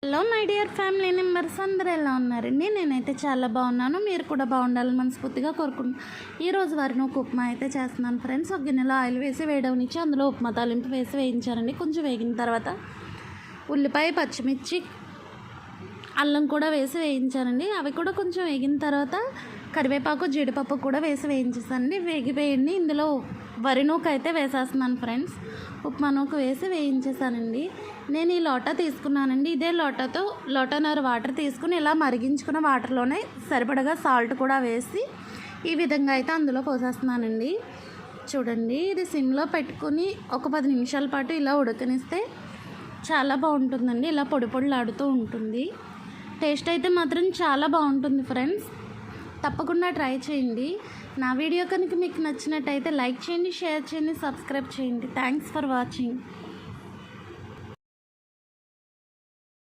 Hello my dear family members, అందరూ ఎలా ఉన్నారండి? నేనైతే చాలా బాగున్నాను. మీరు కూడా బాగుండాలని మనస్ఫూర్తిగా కోరుకుంటున్నాను. ఈరోజు వారినొక ఉప్మా అయితే చేస్తున్నాను ఫ్రెండ్స్. ఒక గిన్నెలో ఆయిల్ వేసి వేయడవనిచ్చి అందులో ఉప్మా తాలింపు వేసి వేయించారండి. కొంచెం వేగిన తర్వాత ఉల్లిపాయ, పచ్చిమిర్చి, అల్లం కూడా వేసి వేయించానండి. అవి కూడా కొంచెం వేగిన తర్వాత కరివేపాకు, జీడిపప్పు కూడా వేసి వేయించేసానండి. వేగిపోయింది. ఇందులో వరి నూక అయితే వేసేస్తున్నాను ఫ్రెండ్స్. ఉప్మా నూక వేసి వేయించేసానండి. నేను ఈ లోటా తీసుకున్నానండి. ఇదే లోటాతో లోటాన్నర వాటర్ తీసుకుని ఇలా మరిగించుకున్న వాటర్లోనే సరిపడగా సాల్ట్ కూడా వేసి ఈ విధంగా అయితే అందులో పోసేస్తున్నానండి. చూడండి, ఇది సిమ్లో పెట్టుకుని ఒక 10 నిమిషాల పాటు ఇలా ఉడకనిస్తే చాలా బాగుంటుందండి. ఇలా పొడి పొడిలాడుతూ ఉంటుంది. టేస్ట్ అయితే మాత్రం చాలా బాగుంటుంది ఫ్రెండ్స్. తప్పకుండా ట్రై చేయండి. నా వీడియో కనుక మీకు నచ్చినట్టయితే లైక్ చేయండి, షేర్ చేయండి, సబ్స్క్రైబ్ చేయండి. Thanks for watching.